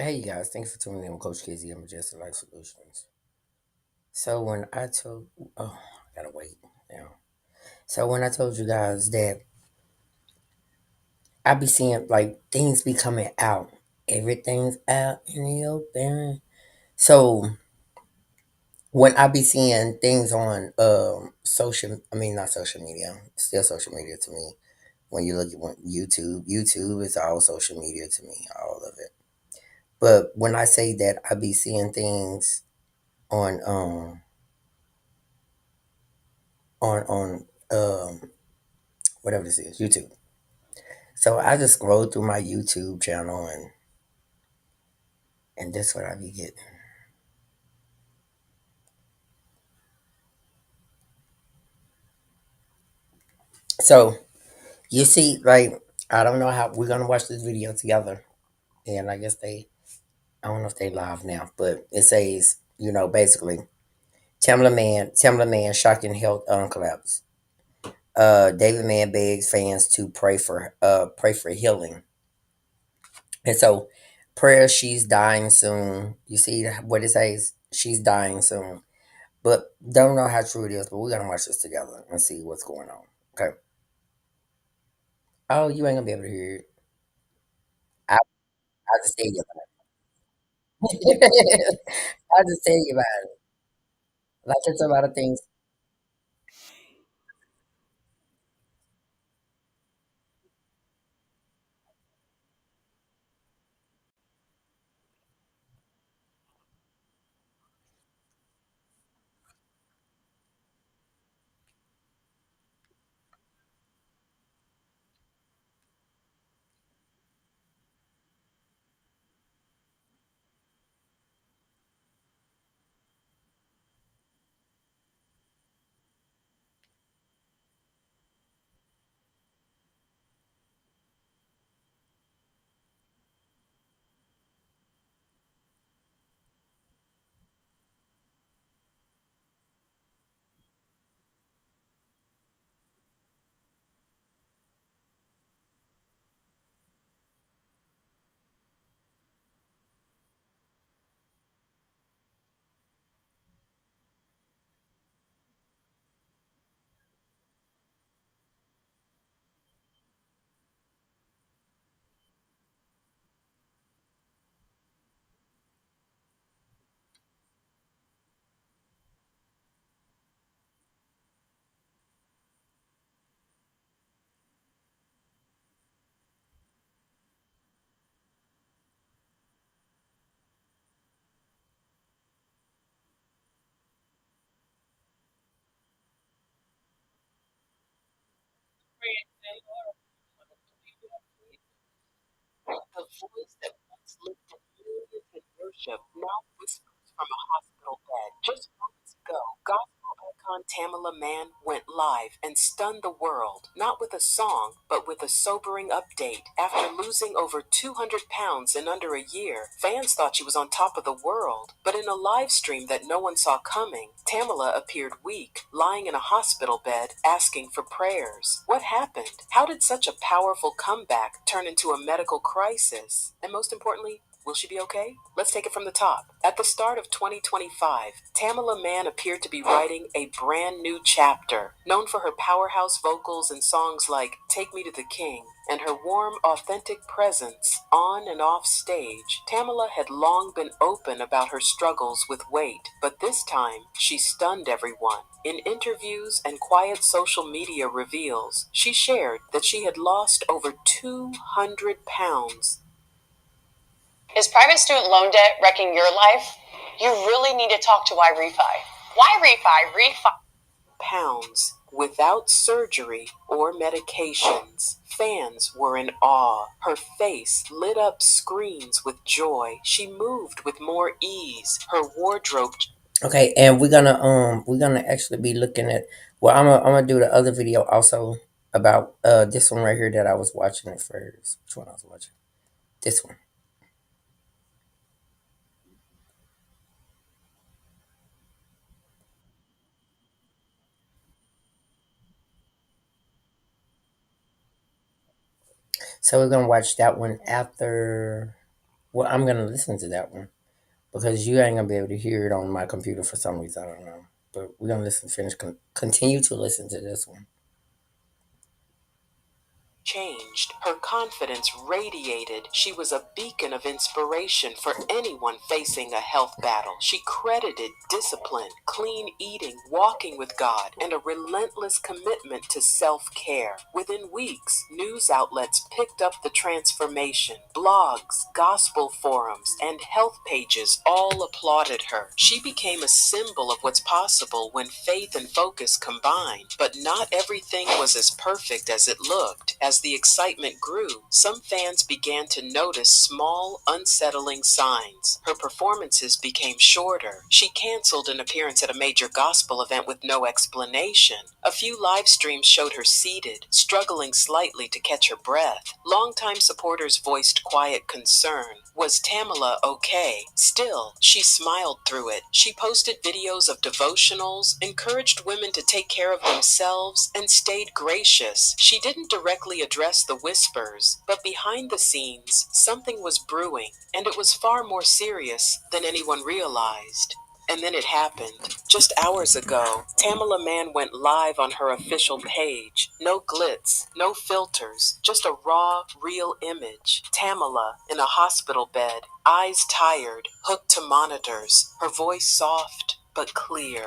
Hey you guys, thanks for tuning in with Coach Casey and Majestic Life Solutions. So when I told oh I gotta wait now. So when I told you guys that I be seeing like things be coming out. Everything's out in the open. So when I be seeing things on not social media, still social media to me. When you look at YouTube is all social media to me, all of it. But when I say that I be seeing things on on whatever this is, YouTube. So I just scroll through my YouTube channel and that's what I be getting. So you see, like I don't know how we're gonna watch this video together, and I guess I don't know if they live now, but it says basically Tamla Man shocking health collapse. David Mann begs fans to pray for healing, and so prayer she's dying soon. You see what it says? She's dying soon. But don't know how true it is, but we're gonna watch this together and see what's going on. Okay. Oh, you ain't gonna be able to hear it. I'll just tell you about it. I'll just tell you about it. Like it's a lot of things. The voice that once lifted millions in worship now whispers from a hospital bed. Just moments ago, gospel icon Tamala Mann went live and stunned the world, not with a song, but with a sobering update. After losing over 200 pounds in under a year, fans thought she was on top of the world. But in a live stream that no one saw coming, Tamala appeared weak, lying in a hospital bed, asking for prayers. What happened? How did such a powerful comeback turn into a medical crisis? And most importantly, will she be okay? Let's take it from the top. At the start of 2025, Tamala Mann appeared to be writing a brand new chapter. Known for her powerhouse vocals and songs like Take Me to the King and her warm, authentic presence on and off stage, Tamala had long been open about her struggles with weight, but this time she stunned everyone. In interviews and quiet social media reveals, she shared that she had lost over 200 pounds. Is private student loan debt wrecking your life? You really need to talk to Why Refi. Why Refi? Refi. Pounds without surgery or medications. Fans were in awe. Her face lit up screens with joy. She moved with more ease. Her wardrobe. Okay, and we're gonna actually be looking at I'm gonna do the other video also about this one right here that I was watching at first. Which one I was watching? This one. So we're gonna watch that one after. Well, I'm gonna listen to that one because you ain't gonna be able to hear it on my computer for some reason. I don't know, but we're gonna continue to listen to this one. Changed. Her confidence radiated. She was a beacon of inspiration for anyone facing a health battle. She credited discipline, clean eating, walking with God, and a relentless commitment to self care. Within weeks, news outlets picked up the transformation. Blogs, gospel forums, and health pages all applauded her. She became a symbol of what's possible when faith and focus combine. But not everything was as perfect as it looked. As the excitement grew, some fans began to notice small, unsettling signs. Her performances became shorter. She canceled an appearance at a major gospel event with no explanation. A few live streams showed her seated, struggling slightly to catch her breath. Longtime supporters voiced quiet concern. Was Tamala okay? Still, she smiled through it. She posted videos of devotionals, encouraged women to take care of themselves, and stayed gracious. She didn't directly address the whispers, but behind the scenes, something was brewing, and it was far more serious than anyone realized. And then it happened. Just hours ago, Tamala Mann went live on her official page. No glitz, no filters, just a raw, real image. Tamala in a hospital bed, eyes tired, hooked to monitors, her voice soft but clear.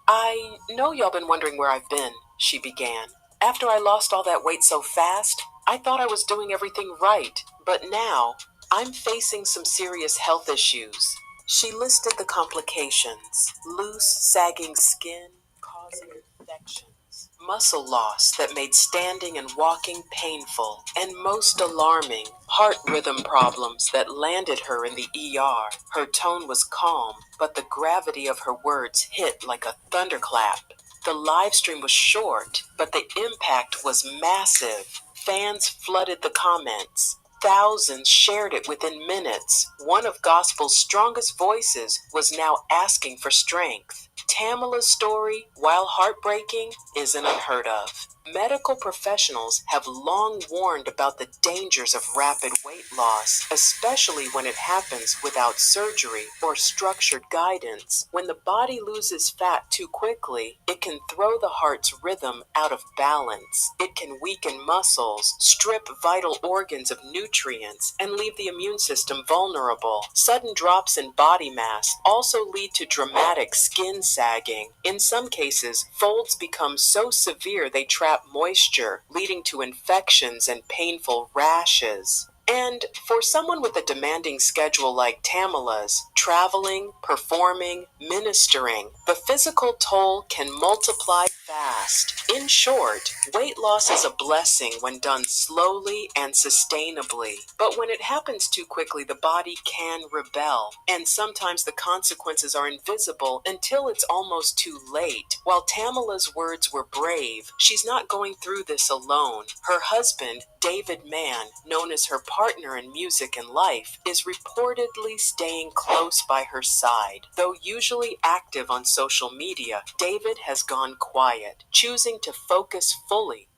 I know y'all been wondering where I've been, she began. After I lost all that weight so fast, I thought I was doing everything right. But now, I'm facing some serious health issues. She listed the complications: loose, sagging skin causing infections, muscle loss that made standing and walking painful, and most alarming, heart rhythm problems that landed her in the ER. Her tone was calm, but the gravity of her words hit like a thunderclap. The live stream was short, but the impact was massive. Fans flooded the comments. Thousands shared it within minutes. One of gospel's strongest voices was now asking for strength. Tamala's story, while heartbreaking, isn't unheard of. Medical professionals have long warned about the dangers of rapid weight loss, especially when it happens without surgery or structured guidance. When the body loses fat too quickly, it can throw the heart's rhythm out of balance. It can weaken muscles, strip vital organs of nutrients, and leave the immune system vulnerable. Sudden drops in body mass also lead to dramatic skin sagging. In some cases, folds become so severe they trap moisture, leading to infections and painful rashes. And for someone with a demanding schedule like Tamala's, traveling, performing, ministering, the physical toll can multiply fast. In short, weight loss is a blessing when done slowly and sustainably. But when it happens too quickly, the body can rebel. And sometimes the consequences are invisible until it's almost too late. While Tamala's words were brave, she's not going through this alone. Her husband, David Mann, known as her partner in music and life, is reportedly staying close by her side. Though usually active on social media, David has gone quiet, choosing to focus fully.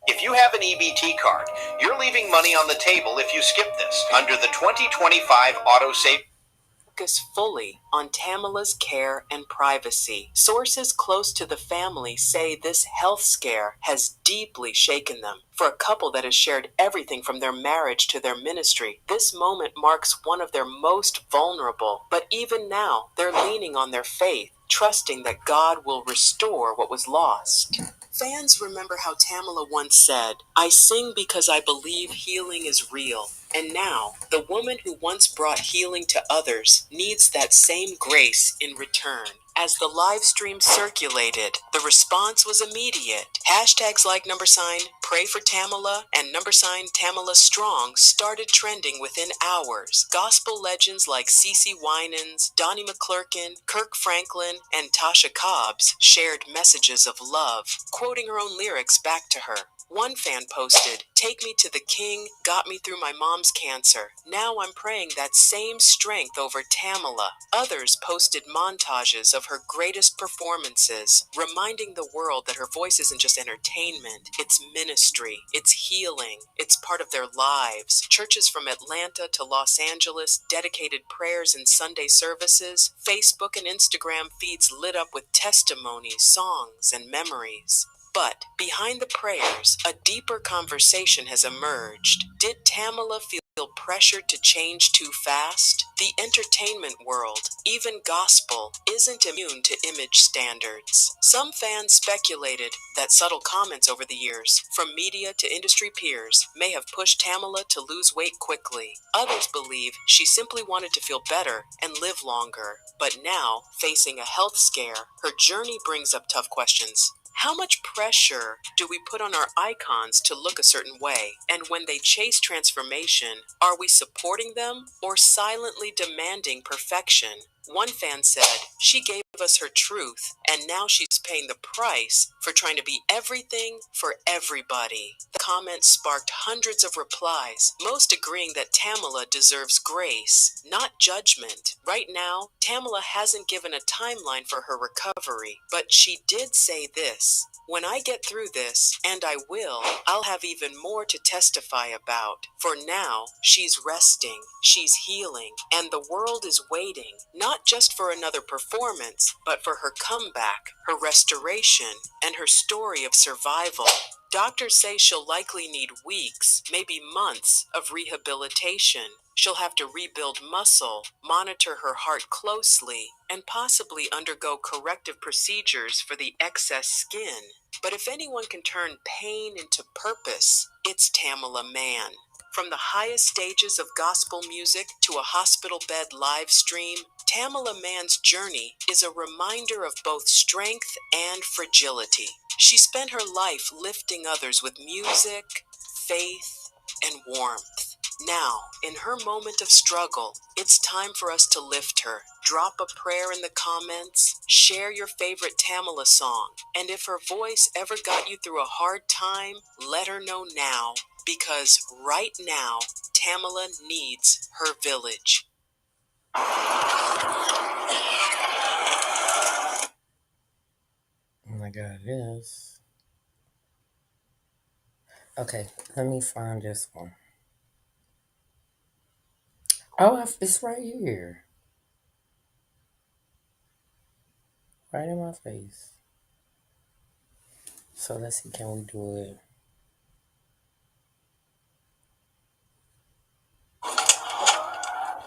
If you have an EBT card, you're leaving money on the table if you skip this. Under the 2025 autosave, focus fully on Tamala's care and privacy. Sources close to the family say this health scare has deeply shaken them. For a couple that has shared everything from their marriage to their ministry, this moment marks one of their most vulnerable. But even now, they're leaning on their faith, trusting that God will restore what was lost. Fans remember how Tamala once said, "I sing because I believe healing is real." And now, the woman who once brought healing to others needs that same grace in return. As the live stream circulated, the response was immediate. Hashtags like #pray for Tamala and #Tamala Strong started trending within hours. Gospel legends like CeCe Winans, Donnie McClurkin, Kirk Franklin, and Tasha Cobbs shared messages of love, quoting her own lyrics back to her. One fan posted, "Take me to the king, got me through my mom's cancer. Now I'm praying that same strength over Tamala." Others posted montages of her greatest performances, reminding the world that her voice isn't just entertainment, it's ministry, it's healing, it's part of their lives. Churches from Atlanta to Los Angeles dedicated prayers and Sunday services. Facebook and Instagram feeds lit up with testimonies, songs, and memories. But behind the prayers, a deeper conversation has emerged. Did Tamala feel pressured to change too fast? The entertainment world, even gospel, isn't immune to image standards. Some fans speculated that subtle comments over the years, from media to industry peers, may have pushed Tamala to lose weight quickly. Others believe she simply wanted to feel better and live longer. But now, facing a health scare, her journey brings up tough questions. How much pressure do we put on our icons to look a certain way? And when they chase transformation, are we supporting them or silently demanding perfection? One fan said, "She gave us her truth, and now she's paying the price for trying to be everything for everybody." The comments sparked hundreds of replies, most agreeing that Tamala deserves grace, not judgment. Right now, Tamala hasn't given a timeline for her recovery, but she did say this: "When I get through this, and I will, I'll have even more to testify about. For now, she's resting, she's healing, and the world is waiting, not just for another performance, but for her comeback, her restoration, and her story of survival." Doctors say she'll likely need weeks, maybe months, of rehabilitation. She'll have to rebuild muscle, monitor her heart closely, and possibly undergo corrective procedures for the excess skin. But if anyone can turn pain into purpose, it's Tamala Mann. From the highest stages of gospel music to a hospital bed live stream, Tamala Mann's journey is a reminder of both strength and fragility. She spent her life lifting others with music, faith, and warmth. Now, in her moment of struggle, it's time for us to lift her. Drop a prayer in the comments, share your favorite Tamala song, and if her voice ever got you through a hard time, let her know now. Because right now, Tamala needs her village. Oh my God, it is. Okay, let me find this one. Oh, it's right here. Right in my face. So let's see, can we do it?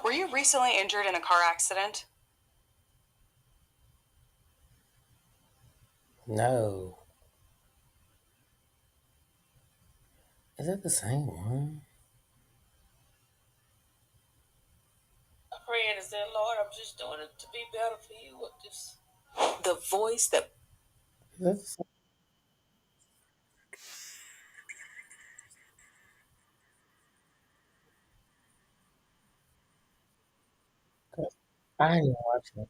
Were you recently injured in a car accident? No. Is that the same one? Praying is that, "Lord, I'm just doing it to be better for you with this." The voice that Is that the same? I ain't watching it.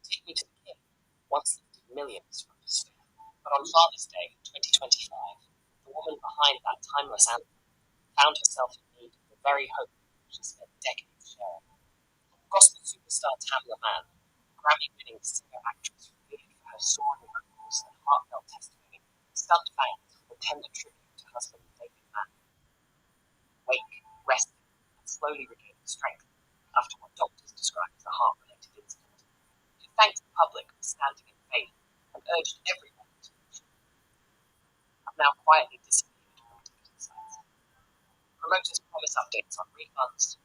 "Take Me to the King" once lifted millions from despair. But on Father's Day 2025, the woman behind that timeless anthem found herself in need of the very hope she spent decades sharing. Gospel superstar Tamla Mann, Grammy-winning singer-actress revered for her soaring vocals and heartfelt testimony, stunned fans with a tender tribute to husband David Mann, wake, resting, and slowly regaining strength. public for standing in faith and urged everyone to have now quietly disappeared from ticketing sites. Promoters promise updates on refunds,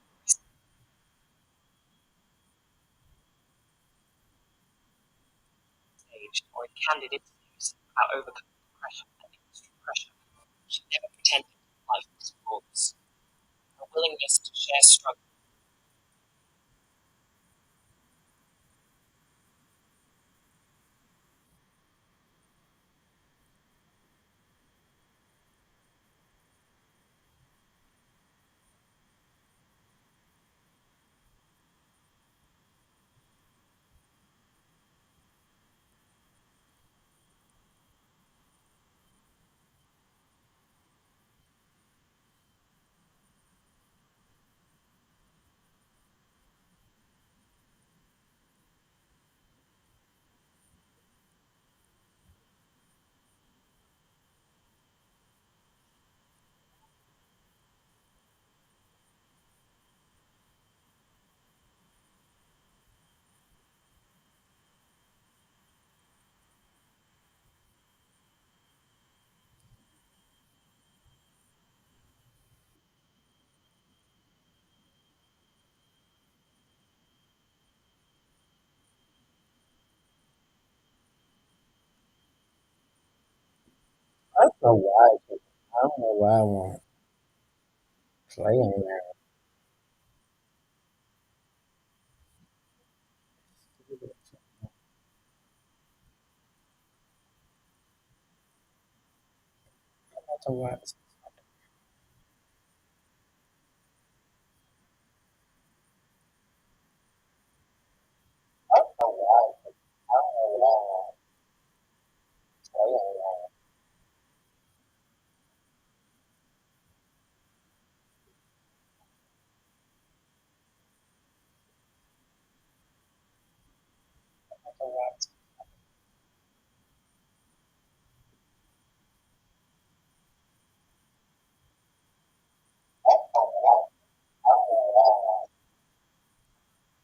staged, or in candid interviews about overcoming depression and industry pressure. She never pretended life was flawless. Her willingness to share struggle. I don't know why. I don't know why I won't play on that. I don't know why. I don't know why. I don't know why I won't play on that. I don't know why. I don't know why. I don't know why I won't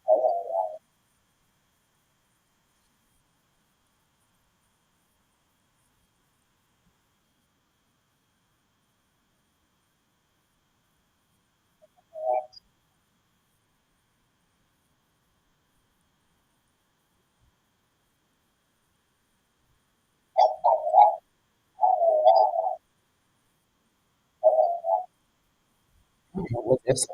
play on that. I don't know what this is.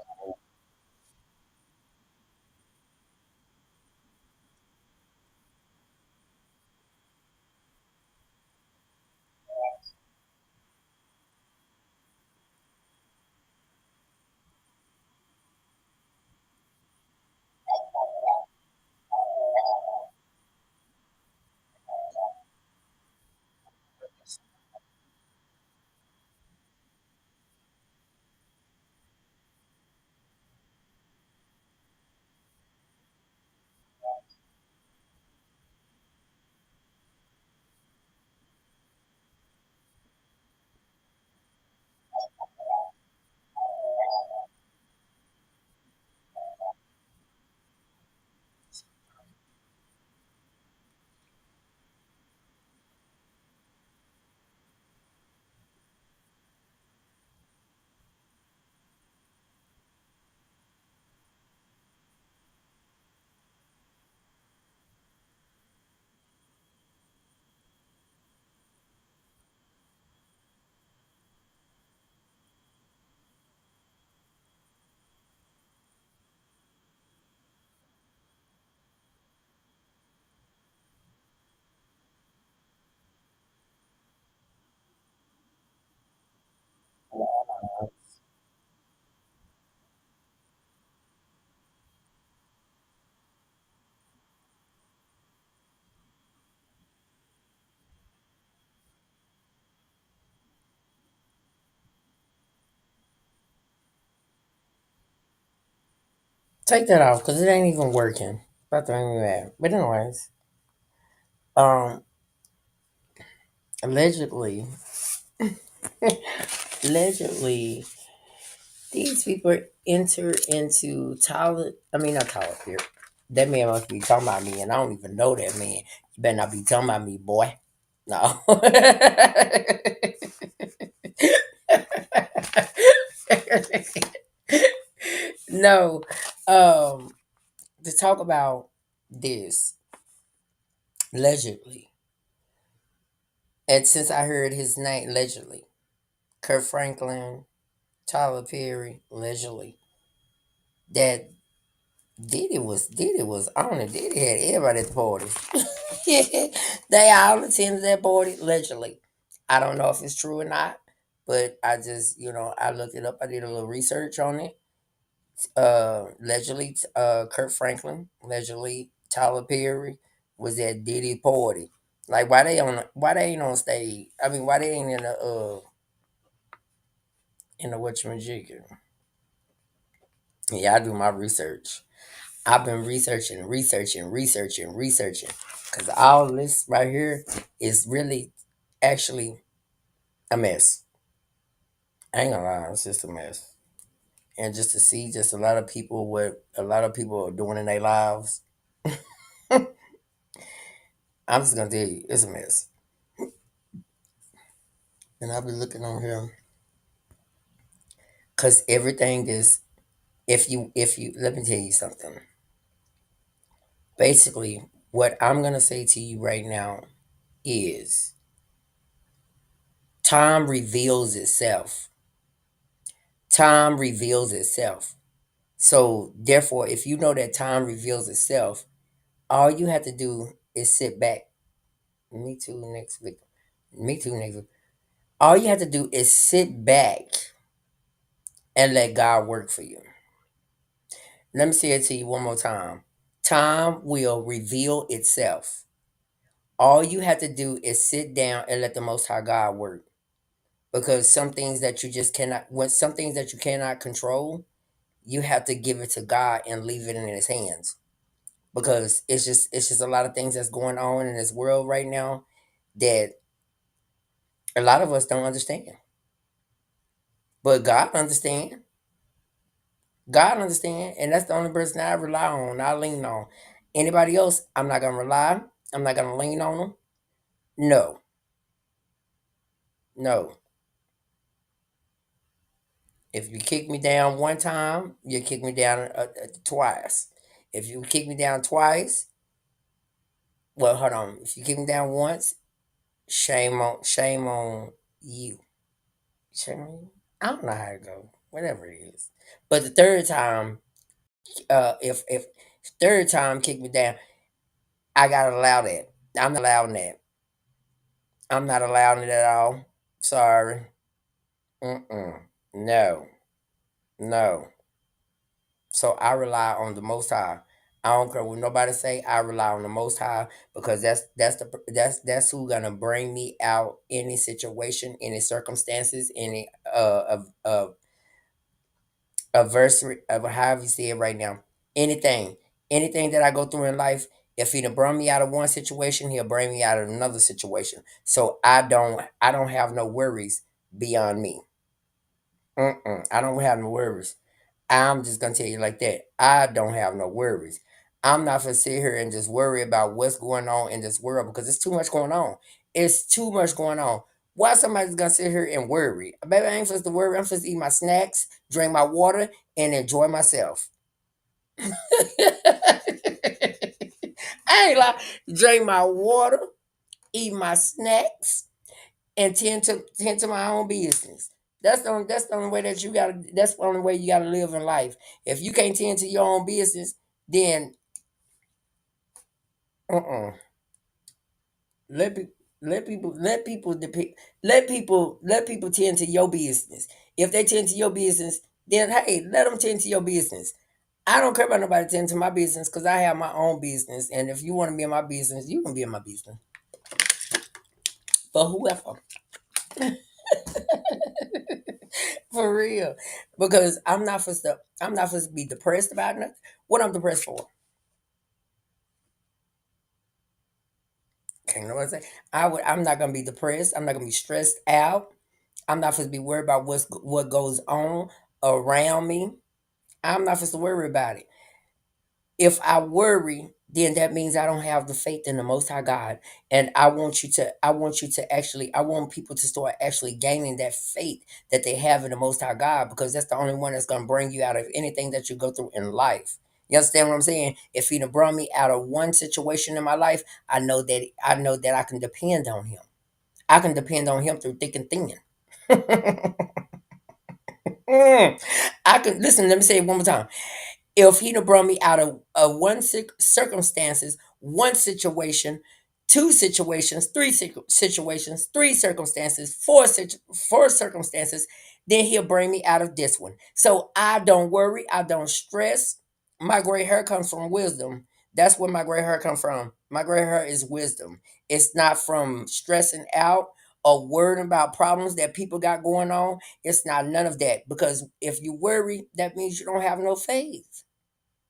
Take that off because it ain't even working. About to make me mad. But anyways, um, allegedly, allegedly, these people enter into Tyler. I mean, not Tyler Perry. That man must be talking about me, and I don't even know that man. You better not be talking about me, boy. No. No. Um, to talk about this allegedly, and since I heard his name allegedly, Kurt Franklin, Tyler Perry, allegedly, that Diddy was on it. Diddy had everybody at the party. Yeah, they all attended that party allegedly. I don't know if it's true or not, but I just I looked it up. I did a little research on it. Allegedly, Kurt Franklin, allegedly Tyler Perry was at Diddy party. Like why they ain't on stage? I mean, why they ain't in the whatchamajigger? Yeah, I do my research. I've been researching, because all this right here is really actually a mess. I ain't gonna lie, it's just a mess. And just to see just a lot of people what a lot of people are doing in their lives, I'm just gonna tell you, it's a mess. And I've been looking on here because everything is if you let me tell you something. Basically, what I'm gonna say to you right now is time reveals itself. Time reveals itself. So therefore, if you know that time reveals itself, all you have to do is sit back. Me too next week. Me too next week. All you have to do is sit back and let God work for you. Let me say it to you one more time. Time will reveal itself. All you have to do is sit down and let the Most High God work. Because some things that you just cannot, when some things that you cannot control, you have to give it to God and leave it in His hands. Because it's just a lot of things that's going on in this world right now that a lot of us don't understand. But God understand. God understand, and that's the only person I rely on. I lean on. Anybody else, I'm not gonna rely. I'm not gonna lean on them. No, no. If you kick me down one time, you kick me down twice. If you kick me down twice, well, hold on. If you kick me down once, shame on you. Shame on you. I don't know how to go. Whatever it is. But the third time, if third time kick me down, I gotta allow that. I'm not allowing that. I'm not allowing it at all. Sorry. Mm-mm. No. No. So I rely on the Most High. I don't care what nobody say. I rely on the Most High because that's who gonna bring me out any situation, any circumstances, any of adversary of however you see it right now. Anything, anything that I go through in life, if he done bring me out of one situation, he'll bring me out of another situation. So I don't have no worries beyond me. I don't have no worries. I'm just gonna tell you like that. I don't have no worries. I'm not gonna sit here and just worry about what's going on in this world because it's too much going on. It's too much going on. Why somebody's gonna sit here and worry? Baby, I ain't supposed to worry. I'm supposed to eat my snacks, drink my water, and enjoy myself. I ain't like drink my water, eat my snacks, and tend to my own business. That's the only way that you gotta that's the only way you gotta live in life. If you can't tend to your own business, then uh-uh. Let people let people tend to your business. If they tend to your business, then hey, let them tend to your business. I don't care about nobody tending to my business because I have my own business. And if you want to be in my business, you can be in my business. For whoever. For real. Because I'm not supposed to be depressed about nothing. What I'm depressed for? Can't nobody say. I'm not gonna be depressed. I'm not gonna be stressed out. I'm not supposed to be worried about what goes on around me. I'm not supposed to worry about it. If I worry, then that means I don't have the faith in the Most High God. And I want people to start actually gaining that faith that they have in the Most High God, because that's the only one that's going to bring you out of anything that you go through in life. You understand what I'm saying? If He done brought me out of one situation in my life, I know that I can depend on Him. I can depend on Him through thick and thin. I can listen. Let me say it one more time. If He'd have brought me out of one circumstances, one situation, two situations, three situations, three circumstances, four circumstances, then He'll bring me out of this one. So I don't worry, I don't stress. My gray hair comes from wisdom. That's where my gray hair comes from. My gray hair is wisdom. It's not from stressing out or worrying about problems that people got going on. It's not none of that, because if you worry, that means you don't have no faith.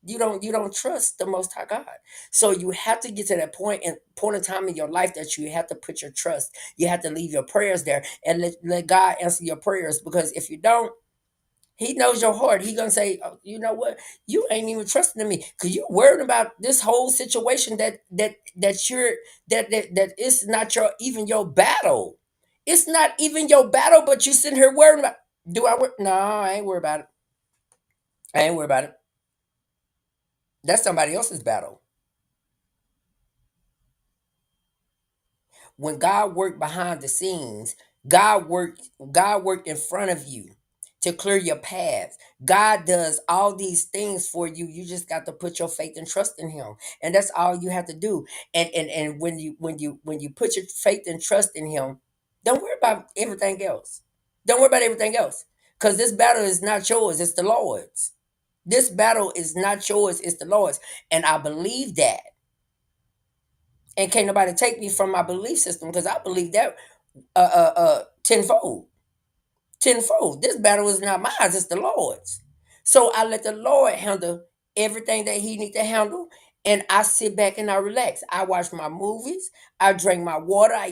You don't trust the Most High God. So you have to get to that point in time in your life that you have to put your trust. You have to leave your prayers there and let God answer your prayers. Because if you don't, He knows your heart. He gonna say, oh, you know what? You ain't even trusting in me because you worried about this whole situation that it's not your even your battle. It's not even your battle, but you sitting here worrying about. Do I worry? No, I ain't worried about it. I ain't worried about it. That's somebody else's battle. When God worked behind the scenes, God worked in front of you to clear your path. God does all these things for you. You just got to put your faith and trust in Him. And that's all you have to do. And when you put your faith and trust in Him, don't worry about everything else. Don't worry about everything else. Because this battle is not yours, it's the Lord's. This battle is not yours, it's the Lord's. And I believe that. And can't nobody take me from my belief system, because I believe that tenfold. Tenfold. This battle is not mine, it's the Lord's. So I let the Lord handle everything that He needs to handle. And I sit back and I relax. I watch my movies. I drink my water. I